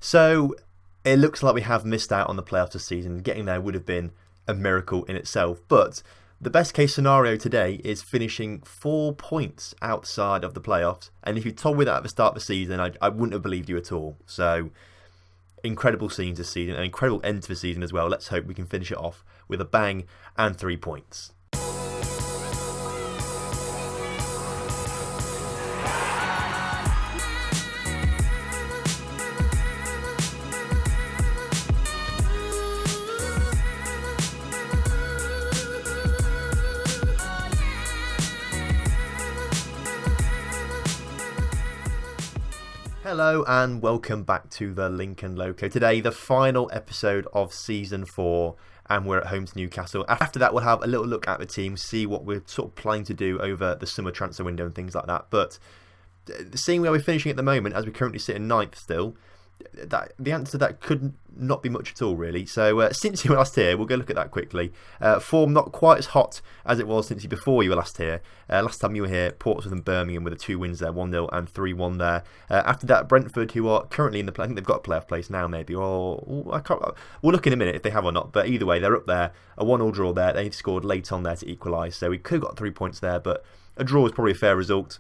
So it looks like we have missed out on the playoffs this season. Getting there would have been a miracle in itself. But the best case scenario today is finishing 4 points outside of the playoffs. And if you told me that at the start of the season, I wouldn't have believed you at all. So incredible scenes this season, an incredible end to the season as well. Let's hope we can finish it off with a bang and 3 points. Hello and welcome back to the Lincoln Loco. Today, the final episode of Season 4, and we're at home to Newcastle. After that, we'll have a little look at the team, see what we're sort of planning to do over the summer transfer window and things like that. But seeing where we're finishing at the moment, as we currently sit in 9th still, the answer to that could not be much at all, really. So since you were last here, we'll go look at that quickly. Form not quite as hot as it was before you were last here. Last time you were here, Portsmouth and Birmingham with the 2 wins there, 1-0 and 3-1 there. After that, Brentford, who are currently in the I think they've got a playoff place now, maybe, or I can't. We'll look in a minute if they have or not. But either way, they're up there. A 1-1 draw there. They've scored late on there to equalise, so we could have got 3 points there, but a draw is probably a fair result.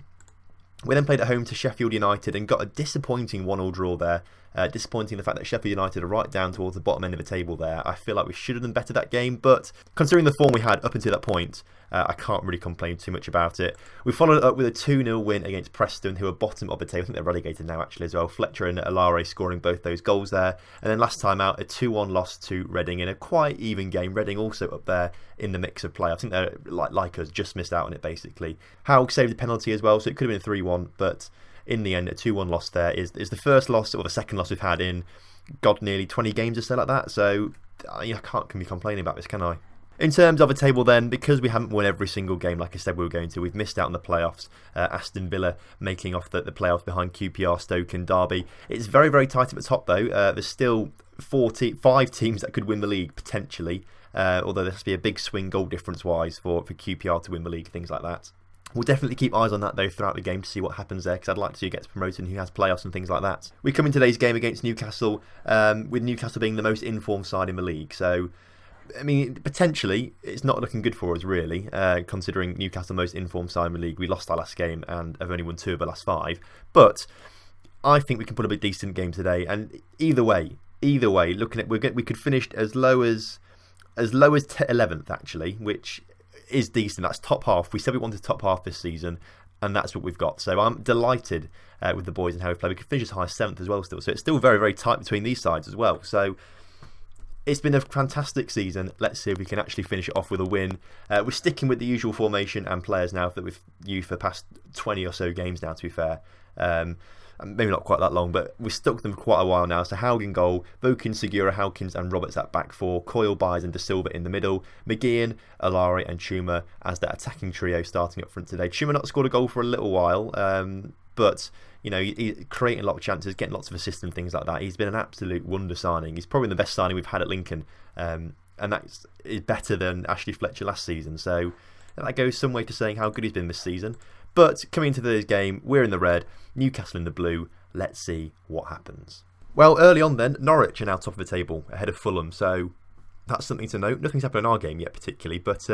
We then played at home to Sheffield United and got a disappointing 1-1 draw there. Disappointing the fact that Sheffield United are right down towards the bottom end of the table there. I feel like we should have done better that game, but considering the form we had up until that point, I can't really complain too much about it. We followed it up with a 2-0 win against Preston, who are bottom of the table. I think they're relegated now actually as well. Fletcher and Alare scoring both those goals there. And then last time out, a 2-1 loss to Reading in a quite even game. Reading also up there in the mix of play. I think they're like us, just missed out on it basically. Howe saved the penalty as well, so it could have been 3-1, but in the end, a 2-1 loss there is the first loss, or the second loss we've had in, nearly 20 games or so like that. So I can be complaining about this, can I? In terms of a table then, because we haven't won every single game like I said we were going to, we've missed out on the playoffs. Aston Villa making off the playoffs behind QPR, Stoke and Derby. It's very, very tight at the top though. There's still 5 teams that could win the league potentially, although there has to be a big swing goal difference wise for QPR to win the league, things like that. We'll definitely keep eyes on that though throughout the game to see what happens there, because I'd like to see who gets promoted and who has playoffs and things like that. We come in today's game against Newcastle, with Newcastle being the most informed side in the league. So, I mean, potentially it's not looking good for us really, considering Newcastle most informed side in the league. We lost our last game and have only won 2 of the last 5. But I think we can put up a decent game today. And either way, looking at we could finish as low as 11th actually, which is decent. That's top half. We said we wanted top half this season, and that's what we've got. So I'm delighted with the boys and how we play. We could finish as high as 7th as well still. So it's still very, very tight between these sides as well. So it's been a fantastic season. Let's see if we can actually finish it off with a win. We're sticking with the usual formation and players now that we've used for the past 20 or so games now, to be fair. Maybe not quite that long, but we've stuck them for quite a while now. So Haugen in goal, Vokin, Segura, Hawkins and Roberts at back 4, Coyle, Byers and De Silva in the middle, McGeehan, Alare and Chuma as that attacking trio starting up front today. Chuma not scored a goal for a little while, but you know, he's creating a lot of chances, getting lots of assists and things like that. He's been an absolute wonder signing. He's probably the best signing we've had at Lincoln, and that is better than Ashley Fletcher last season. So that goes some way to saying how good he's been this season. But coming into today's game, we're in the red, Newcastle in the blue. Let's see what happens. Well, early on then, Norwich are now top of the table, ahead of Fulham. So that's something to note. Nothing's happened in our game yet particularly, but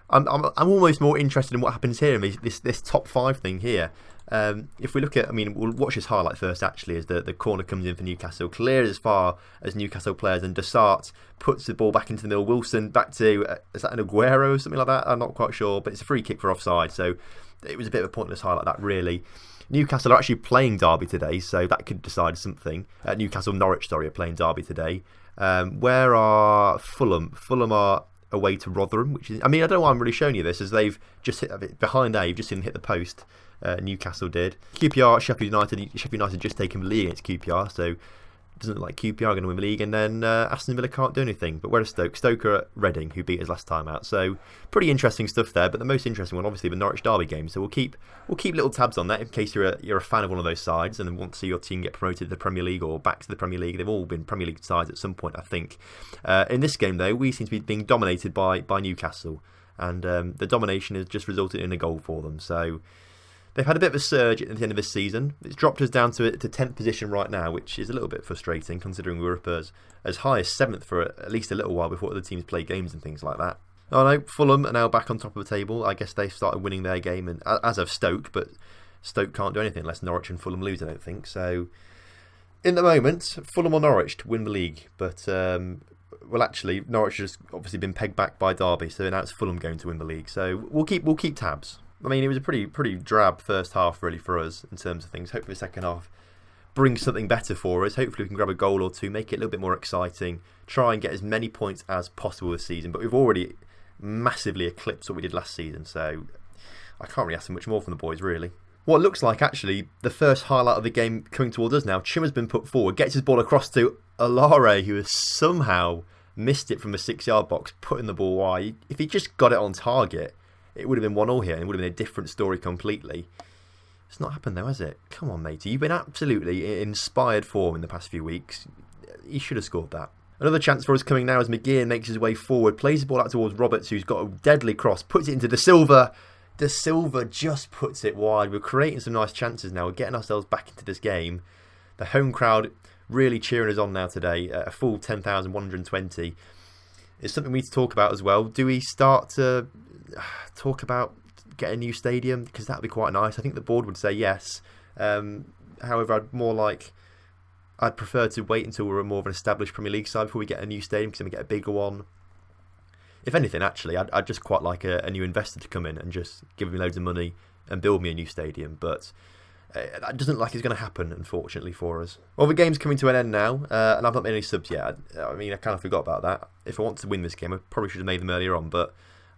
I'm almost more interested in what happens here in this top 5 thing here. If we look at, we'll watch this highlight first actually, as the corner comes in for Newcastle, clear as far as Newcastle players, and Desart puts the ball back into the middle. Wilson back to, is that an Aguero or something like that? I'm not quite sure, but it's a free kick for offside, so it was a bit of a pointless highlight that really. Newcastle are actually playing Derby today, so that could decide something. Norwich are playing Derby today. Where are Fulham? Fulham are away to Rotherham, which is, I don't know why I'm really showing you this, as they've just hit a bit behind there. You've just seen them hit the post. Newcastle did. QPR, Sheffield United just taken the lead against QPR, so it doesn't look like QPR are going to win the league, and then Aston Villa can't do anything. But where is Stoke? Stoke are at Reading, who beat us last time out. So pretty interesting stuff there. But the most interesting one, obviously, the Norwich Derby game. So we'll keep little tabs on that in case you're a fan of one of those sides and want to see your team get promoted to the Premier League or back to the Premier League. They've all been Premier League sides at some point, I think. In this game, though, we seem to be being dominated by Newcastle, and the domination has just resulted in a goal for them. So They've had a bit of a surge at the end of this season. It's dropped us down to 10th position right now, which is a little bit frustrating considering we were up as high as 7th for at least a little while before other teams play games and things like that. Oh no, Fulham are now back on top of the table. I guess they've started winning their game, and as have Stoke, but Stoke can't do anything unless Norwich and Fulham lose, I don't think. So, in the moment, Fulham or Norwich to win the league. But, well, actually, Norwich has obviously been pegged back by Derby, so now it's Fulham going to win the league. So, we'll keep tabs. I mean, it was a pretty drab first half, really, for us in terms of things. Hopefully the second half brings something better for us. Hopefully we can grab a goal or two, make it a little bit more exciting, try and get as many points as possible this season. But we've already massively eclipsed what we did last season, so I can't really ask for much more from the boys, really. What looks like, actually, the first highlight of the game coming towards us now. Chimmer's been put forward, gets his ball across to Alare, who has somehow missed it from the 6-yard box, putting the ball wide. If he just got it on target, it would have been 1-1 here, and it would have been a different story completely. It's not happened though, has it? Come on, matey. You've been absolutely in inspired form in the past few weeks. You should have scored that. Another chance for us coming now as McGeehan makes his way forward, plays the ball out towards Roberts, who's got a deadly cross, puts it into De Silva. De Silva just puts it wide. We're creating some nice chances now. We're getting ourselves back into this game. The home crowd really cheering us on now today. A full 10,120. It's something we need to talk about as well. Do we start to talk about getting a new stadium? Because that would be quite nice. I think the board would say yes. However, I'd prefer to wait until we're more of an established Premier League side before we get a new stadium, because then we get a bigger one. If anything, actually, I'd just quite like a new investor to come in and just give me loads of money and build me a new stadium. But that doesn't look like it's going to happen, unfortunately, for us. Well, the game's coming to an end now, and I've not made any subs yet. I mean, I kind of forgot about that. If I want to win this game, I probably should have made them earlier on, but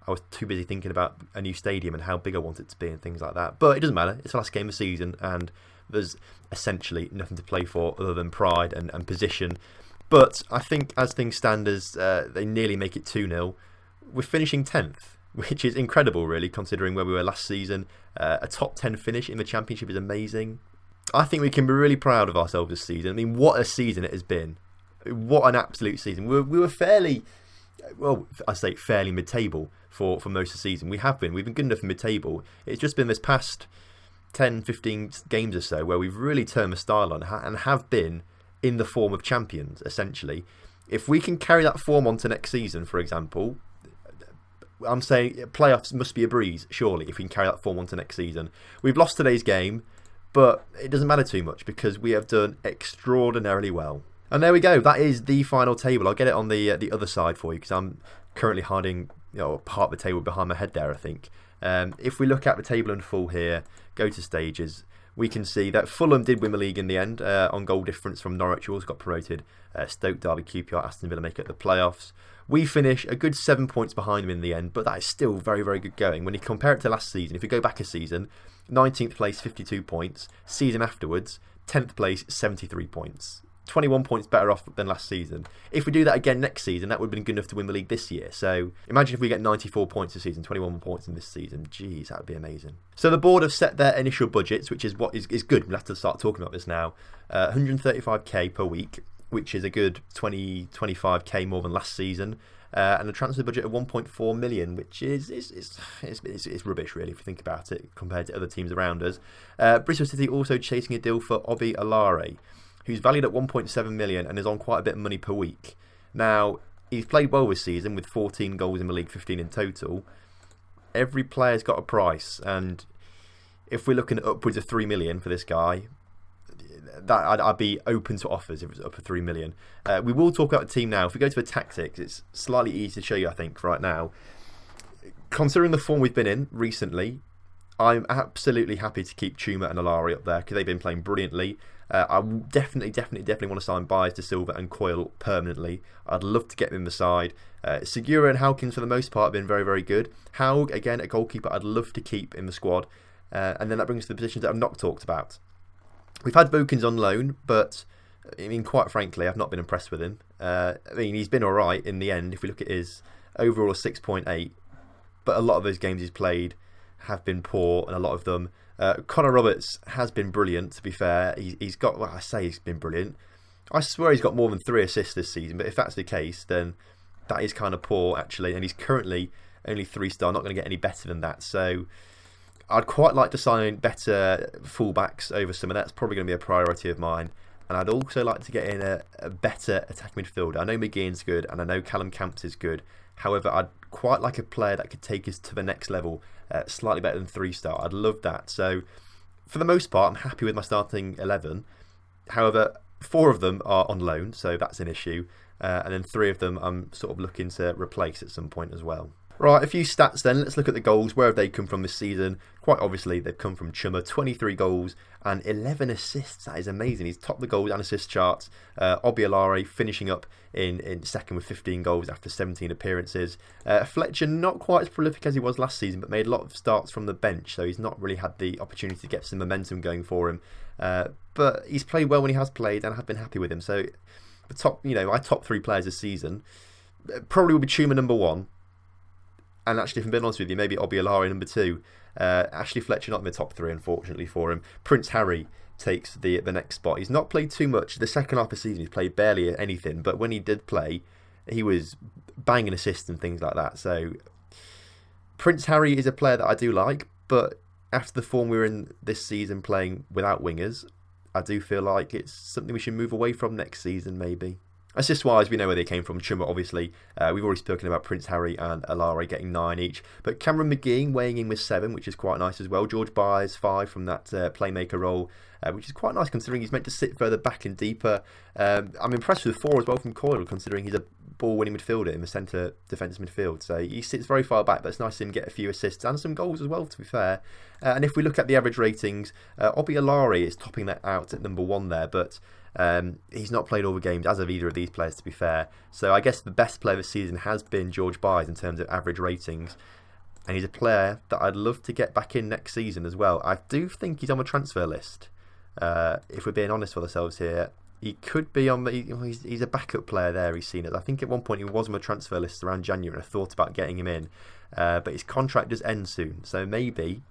I was too busy thinking about a new stadium and how big I want it to be and things like that. But it doesn't matter. It's the last game of the season, and there's essentially nothing to play for other than pride and position. But I think as things stand, as they nearly make it 2-0, we're finishing 10th, which is incredible, really, considering where we were last season. A top 10 finish in the Championship is amazing. I think we can be really proud of ourselves this season. I mean, what a season it has been. What an absolute season. We were fairly, well, I say fairly mid-table for most of the season. We've been good enough in mid-table. It's just been this past 10, 15 games or so where we've really turned the style on and have been in the form of champions, essentially. If we can carry that form on to next season, for example, I'm saying playoffs must be a breeze, surely, if we can carry that form on to next season. We've lost today's game, but it doesn't matter too much because we have done extraordinarily well. And there we go. That is the final table. I'll get it on the other side for you because I'm currently hiding part of the table behind my head there, I think. If we look at the table in full here, go to stages, we can see that Fulham did win the league in the end on goal difference from Norwich, who also got promoted. Stoke, Derby, QPR, Aston Villa make it the playoffs. We finish a good 7 points behind them in the end, but that is still very, very good going. When you compare it to last season, if you go back a season, 19th place, 52 points. Season afterwards, 10th place, 73 points. 21 points better off than last season. If we do that again next season, that would have been good enough to win the league this year. So imagine if we get 94 points this season, 21 points in this season. Jeez, that would be amazing. So the board have set their initial budgets, which is what is good. We'll have to start talking about this now. 135k per week, which is a good 25k more than last season. And a transfer budget of 1.4 million, which is rubbish, really, if you think about it, compared to other teams around us. Bristol City also chasing a deal for Obi Alare, who's valued at 1.7 million and is on quite a bit of money per week. Now, he's played well this season with 14 goals in the league, 15 in total. Every player's got a price, and if we're looking at upwards of 3 million for this guy, that I'd be open to offers if it was up for 3 million. We will talk about the team now. If we go to the tactics, it's slightly easy to show you, I think, right now. Considering the form we've been in recently, I'm absolutely happy to keep Chuma and Alari up there because they've been playing brilliantly. I definitely want to sign Byers, De Silva and Coyle permanently. I'd love to get them in the side. Segura and Howkins, for the most part, have been very, very good. Haug, again, a goalkeeper I'd love to keep in the squad. And then that brings us to the positions that I've not talked about. We've had Bokins on loan, but I mean, quite frankly, I've not been impressed with him. I mean, he's been alright in the end if we look at his overall 6.8, but a lot of those games he's played have been poor, and a lot of them. Connor Roberts has been brilliant, to be fair. He's got, well, I say he's been brilliant. I swear he's got more than 3 assists this season, but if that's the case, then that is kind of poor, actually, and he's currently only 3-star, not going to get any better than that. So I'd quite like to sign better fullbacks over summer. That's probably going to be a priority of mine. And I'd also like to get in a better attacking midfielder. I know McGeehan's good, and I know Callum Camps is good. However, I'd quite like a player that could take us to the next level, slightly better than 3-star. I'd love that. So, for the most part, I'm happy with my starting 11. However, 4 of them are on loan, so that's an issue. And then 3 of them I'm sort of looking to replace at some point as well. Right, a few stats then. Let's look at the goals. Where have they come from this season? Quite obviously, they've come from Chummer. 23 goals and 11 assists. That is amazing. He's topped the goals and assist charts. Obiolare finishing up in second with 15 goals after 17 appearances. Fletcher, not quite as prolific as he was last season, but made a lot of starts from the bench, so he's not really had the opportunity to get some momentum going for him. But he's played well when he has played, and I have been happy with him. So, the top, my top 3 players this season probably will be Chuma number 1. And actually, if I'm being honest with you, maybe Obiolare number 2. Ashley Fletcher not in the top 3, unfortunately for him. Prince Harry takes the next spot. He's not played too much. The second half of the season, he's played barely anything. But when he did play, he was banging assists and things like that. So, Prince Harry is a player that I do like. But after the form we're in this season playing without wingers, I do feel like it's something we should move away from next season, maybe. Assist-wise, we know where they came from. Chummer, obviously. We've already spoken about Prince Harry and Alare getting 9 each. But Cameron McGee weighing in with 7, which is quite nice as well. George Byers, 5 from that playmaker role, which is quite nice considering he's meant to sit further back and deeper. I'm impressed with 4 as well from Coyle, considering he's a ball-winning midfielder in the centre defensive midfield. So he sits very far back, but it's nice to see him get a few assists and some goals as well, to be fair. And if we look at the average ratings, Obiolare is topping that out at number 1 there, but he's not played all the games, as have either of these players, to be fair. So I guess the best player this season has been George Byers in terms of average ratings, and he's a player that I'd love to get back in next season as well. I do think he's on the transfer list. If we're being honest with ourselves here, he could be on. He's a backup player there. He's seen it. I think at one point he was on the transfer list around January, and I thought about getting him in, but his contract does end soon. So maybe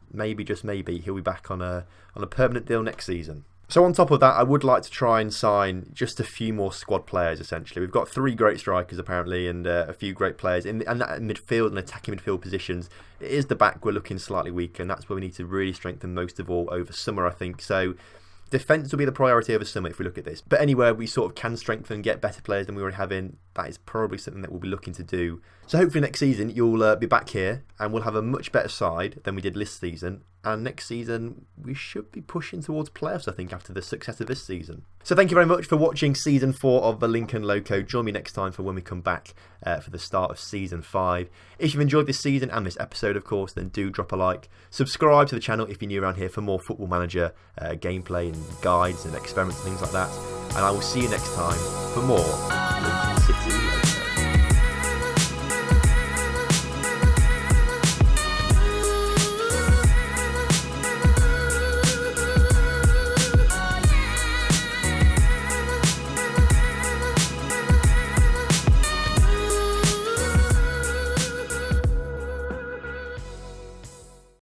just maybe he'll be back on a permanent deal next season. So on top of that, I would like to try and sign just a few more squad players, essentially. We've got 3 great strikers, apparently, and a few great players. And that midfield and attacking midfield positions, it is the back we're looking slightly weaker, and that's where we need to really strengthen most of all over summer, I think. So defence will be the priority over summer if we look at this. But anywhere we sort of can strengthen and get better players than we already have in, that is probably something that we'll be looking to do. So hopefully next season you'll be back here and we'll have a much better side than we did this season. And next season we should be pushing towards playoffs, I think, after the success of this season. So thank you very much for watching Season 4 of the Lincoln Loco. Join me next time for when we come back for the start of Season 5. If you've enjoyed this season and this episode, of course, then do drop a like. Subscribe to the channel if you're new around here for more Football Manager gameplay and guides and experiments and things like that. And I will see you next time for more Lincoln City Loco.